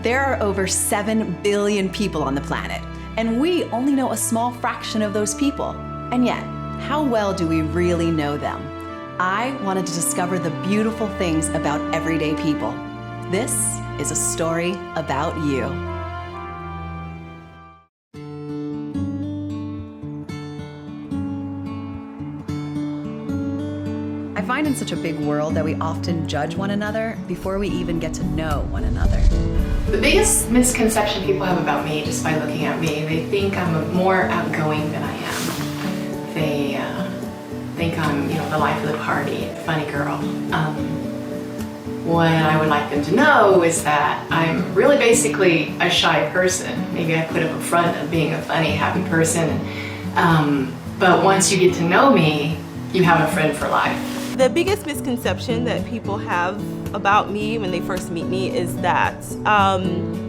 There are over 7 billion people on the planet, and we only know a small fraction of those people. And yet, how well do we really know them? I wanted to discover the beautiful things about everyday people. This is a story about you. I find in such a big world that we often judge one another before we even get to know one another. The biggest misconception people have about me, just by looking at me, they think I'm more outgoing than I am. They think I'm, the life of the party, funny girl. What I would like them to know is that I'm really basically a shy person. Maybe I put up a front of being a funny, happy person. But once you get to know me, you have a friend for life. The biggest misconception that people have about me when they first meet me is that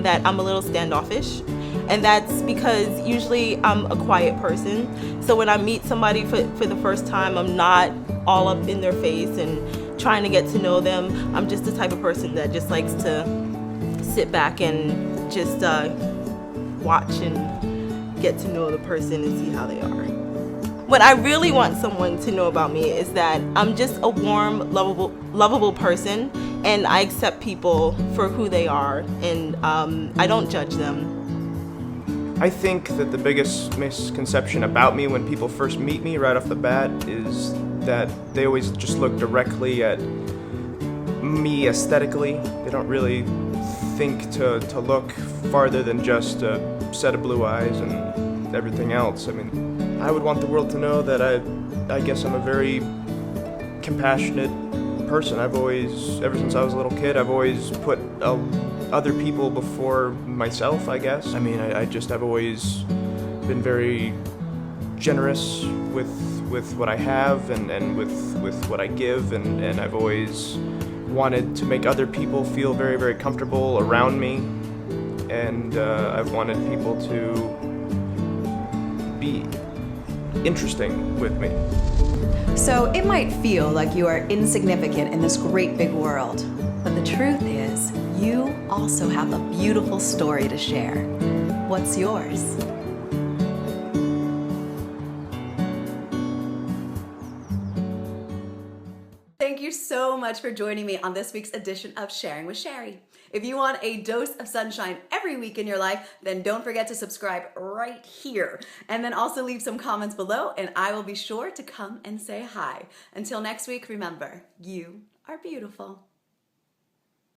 that I'm a little standoffish, and that's because usually I'm a quiet person. So when I meet somebody for the first time, I'm not all up in their face and trying to get to know them. I'm just the type of person that just likes to sit back and just watch and get to know the person and see how they are. What I really want someone to know about me is that I'm just a warm, lovable person, and I accept people for who they are, and I don't judge them. I think that the biggest misconception about me when people first meet me right off the bat is that they always just look directly at me aesthetically. They don't really think to look farther than just a set of blue eyes and everything else. I mean, I would want the world to know that I guess I'm a very compassionate person. I've always, ever since I was a little kid, I've always put other people before myself, I guess. I mean, I've always been very generous with what I have and with what I give, and I've always wanted to make other people feel very, very comfortable around me, and I've wanted people to be interesting with me. So it might feel like you are insignificant in this great big world, but the truth is, you also have a beautiful story to share. What's yours? Thank you so much for joining me on this week's edition of Sharing with Shari. If you want a dose of sunshine every week in your life, then don't forget to subscribe right here. And then also leave some comments below, and I will be sure to come and say hi. Until next week, remember, you are beautiful.